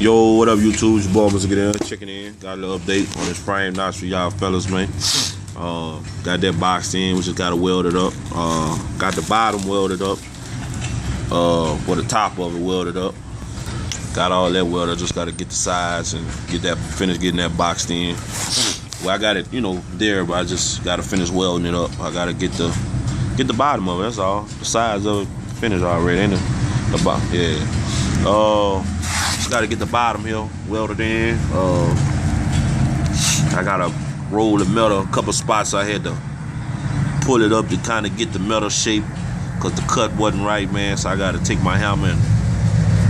Yo, what up, YouTube? It's your boy, Mr. Get In, checking in. Got a little update on this frame notch for y'all fellas, man. Got that boxed in, we just got to weld it up. Got the bottom welded up. For the top of it welded up. Got all that welded. Just got to get the sides and finish getting that boxed in. Well, I got it, there, but I just got to finish welding it up. I got to get the bottom of it. That's all. The sides of it finished already, ain't it? The bottom, yeah. Just got to get the bottom here welded in. I got to roll the metal. A couple spots I had to pull it up to kind of get the metal shape because the cut wasn't right, man. So I got to take my hammer and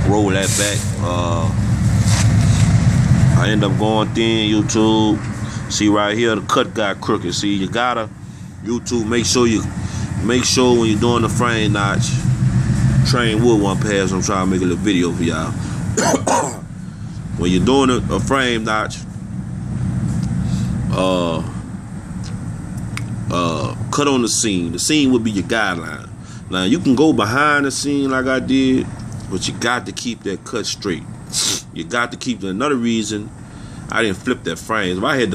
roll that back. I end up going thin, YouTube. See right here, the cut got crooked. See, you gotta, YouTube, make sure when you're doing the frame notch, train wood one pass. I'm trying to make a little video for y'all. When you're doing a frame notch, cut on the seam. The seam would be your guideline. Now you can go behind the seam like I did, but you got to keep that cut straight. You got to keep. Another reason I didn't flip that frame. If I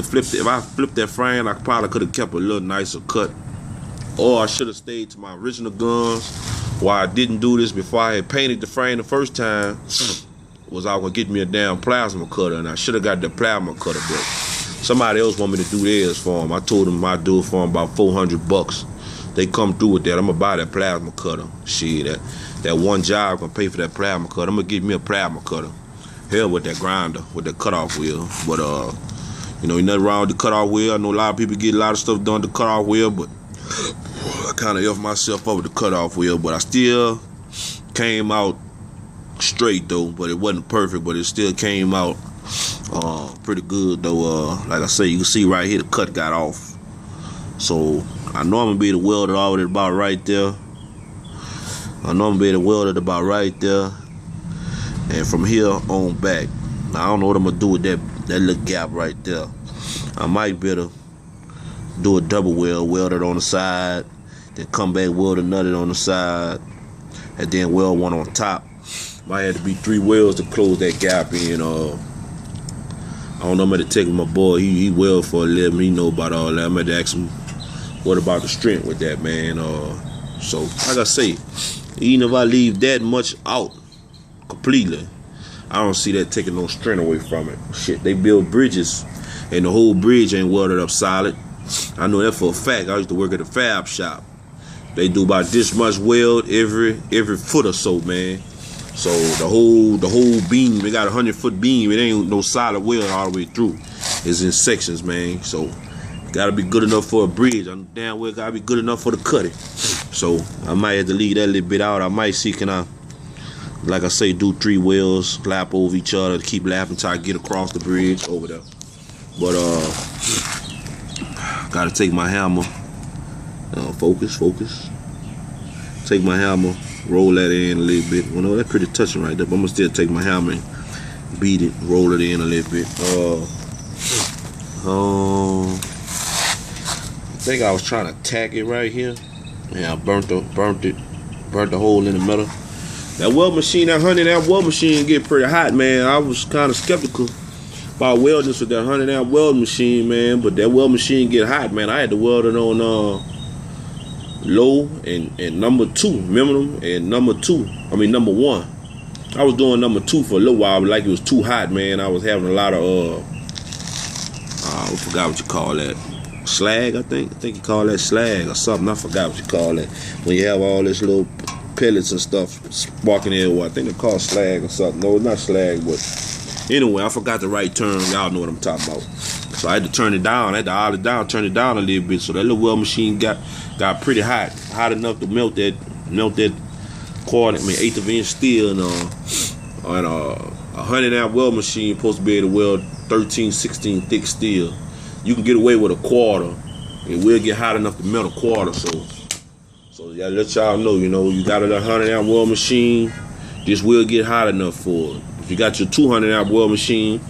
flipped that frame, I probably could have kept a little nicer cut, or I should have stayed to my original guns. Why I didn't do this before I had painted the frame the first time was I was gonna get me a damn plasma cutter, and I should have got the plasma cutter, but somebody else want me to do theirs for them. I told them I'd do it for them about $400. They come through with that. I'm gonna buy that plasma cutter. Shit, that one job gonna pay for that plasma cutter. I'm gonna get me a plasma cutter. Hell with that grinder, with that cutoff wheel. But nothing wrong with the cutoff wheel. I know a lot of people get a lot of stuff done with the cutoff wheel, but I kind of effed myself up with the cutoff wheel. But I still came out straight though. But it wasn't perfect, but it still came out pretty good though. Like I say, you can see right here the cut got off. So I know I'm gonna be able to weld it all about right there. And from here on back. Now I don't know what I'm gonna do with that little gap right there. I might better do a double weld it on the side, then come back, weld another on the side, and then weld one on top. Might have to be 3 welds to close that gap in. I don't know, I'm gonna take my boy, he weld for a living, he know about all that. I'm gonna ask him what about the strength with that, man. So like I say, even if I leave that much out completely, I don't see that taking no strength away from it. Shit, they build bridges and the whole bridge ain't welded up solid. I know that for a fact. I used to work at a fab shop. They do about this much weld every foot or so, man. So the whole beam, they got a 100-foot beam. It ain't no solid weld all the way through. It's in sections, man. So gotta be good enough for a bridge. I'm damn well gotta be good enough for the cutting. So I might have to leave that little bit out. I might see, can I, like I say, do 3 welds, lap over each other, keep lapping until I get across the bridge over there. But gotta take my hammer. Focus. Take my hammer, roll that in a little bit. Well, no, that's pretty touching right there. But I'm gonna still take my hammer and beat it, roll it in a little bit. I think I was trying to tack it right here. Yeah, I burnt the hole in the metal. That weld machine, that 100-amp weld machine get pretty hot, man. I was kind of skeptical about welding with that 100-amp weld machine, man. But that weld machine get hot, man. I had to weld it on low and number 2, minimum, and number 1. I was doing number 2 for a little while, but like it was too hot, man. I was having a lot of I forgot what you call that. Slag, I think you call that slag or something. I forgot what you call that. When you have all this little pellets and stuff sparking everywhere. I think they're called slag or something. No, it's not slag, but anyway, I forgot the right term. Y'all know what I'm talking about. So I had to turn it down. I had to dial it down, turn it down a little bit. So that little weld machine got pretty hot enough to melt that quarter, 1/8 of inch steel, and a 100-amp weld machine supposed to be able to weld 13, 16 thick steel. You can get away with a quarter, and we'll get hot enough to melt a quarter. So yeah, let y'all know, you got a 100-amp weld machine, this will get hot enough for it. If you got your 200-amp weld machine,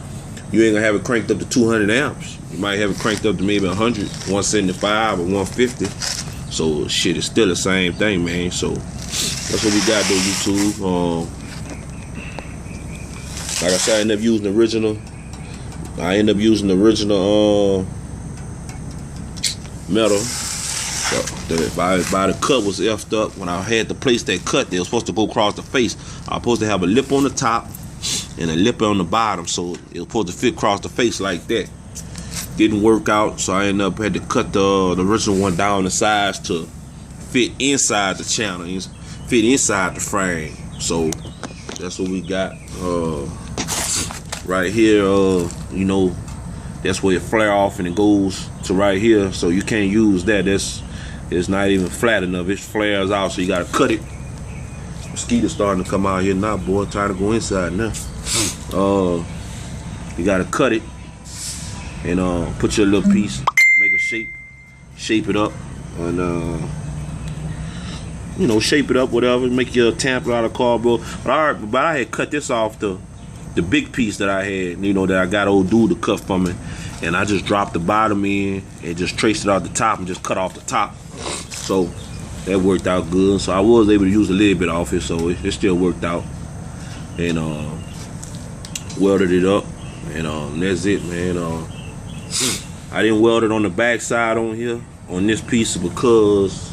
you ain't gonna have it cranked up to 200 amps. You might have it cranked up to maybe 100, 175, or 150. So shit, it's still the same thing, man. So that's what we got though, YouTube. Like I said, I ended up using the original. I ended up using the original metal. By the cut was effed up. When I had to place that cut, they were supposed to go across the face. I was supposed to have a lip on the top and a lip on the bottom, so it was supposed to fit across the face like that. Didn't work out, so I ended up had to cut the original one down the sides to fit inside the channel, fit inside the frame. So that's what we got right here. You know, that's where it flare off and it goes to right here. So you can't use that. It's not even flat enough. It flares out, so you gotta cut it. Mosquitoes starting to come out here now, boy. Trying to go inside now. You gotta cut it and put your little piece, make a shape it up, and you know, shape it up, whatever. Make your tamper out of cardboard. But I had cut this off the big piece that I had, you know, that I got old dude to cut for me, and I just dropped the bottom in and just traced it out the top and just cut off the top. So that worked out good. So I was able to use a little bit off it, so it still worked out. And welded it up, and that's it, man. I didn't weld it on the back side on here on this piece because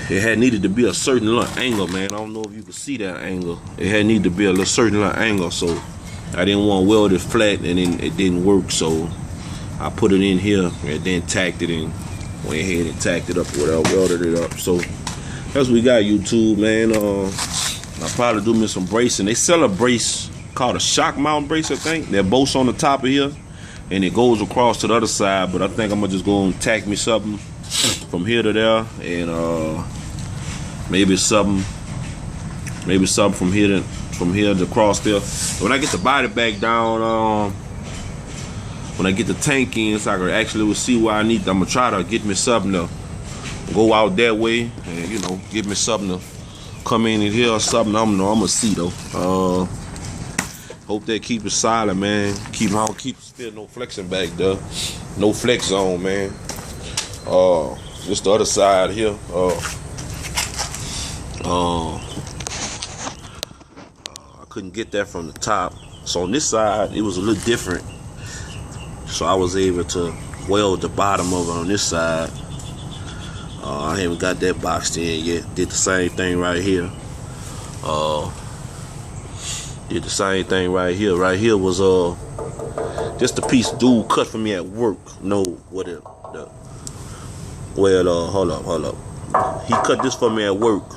it had needed to be a certain little angle, man. I don't know if you can see that angle. It had needed to be a certain little angle, so I didn't want to weld it flat and then it didn't work. So I put it in here and then tacked it and went ahead and tacked it up or whatever, welded it up. So that's what we got, YouTube, man. I'll probably do me some bracing. They sell a brace called a shock mount brace, I think. They're both on the top of here and it goes across to the other side, but I think I'm gonna just go and tack me something from here to there, and maybe something from here to across there. When I get the body back down, when I get the tank in, so I can actually see what I need. I'm gonna try to get me something to go out that way, and you know, get me something to come in here or something. I'm gonna see though. Hope they keep it solid, man. Keep still no flexing back there. No flex zone, man. Just the other side here. I couldn't get that from the top, so on this side it was a little different, so I was able to weld the bottom of it on this side. I haven't got that boxed in yet. Did the same thing right here. Did the same thing right here. Right here was just a piece dude cut for me at work. No, what it? Hold up. He cut this for me at work,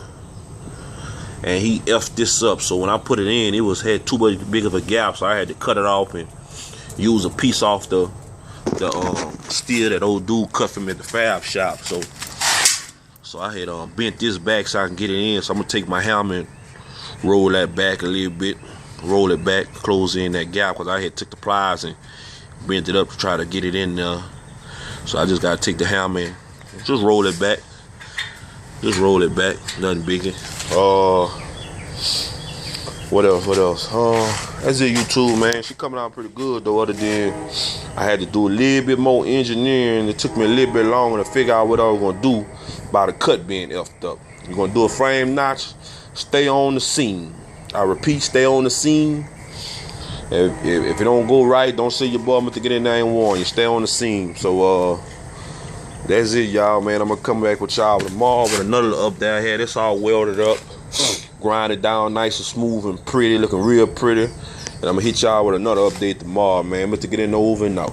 and he effed this up. So when I put it in, it had too much big of a gap, so I had to cut it off and use a piece off the steel that old dude cut for me at the fab shop. So I had bent this back so I can get it in. So I'm gonna take my hammer and roll that back a little bit, roll it back, close in that gap, because I had took the pliers and bent it up to try to get it in there. So I just gotta take the hammer and just roll it back. Just roll it back, nothing biggie. What else? That's it, YouTube, man. She coming out pretty good though, other than I had to do a little bit more engineering. It took me a little bit longer to figure out what I was gonna do by the cut being effed up. You're gonna do a frame notch, stay on the scene. I repeat, stay on the scene. If it don't go right, don't say your boy meant to get in there and warn you. Stay on the scene. So that's it, y'all, man. I'm gonna come back with y'all tomorrow with another update here. This all welded up, grinded down nice and smooth and pretty, looking real pretty. And I'm gonna hit y'all with another update tomorrow, man. I'm meant to get in the oven now.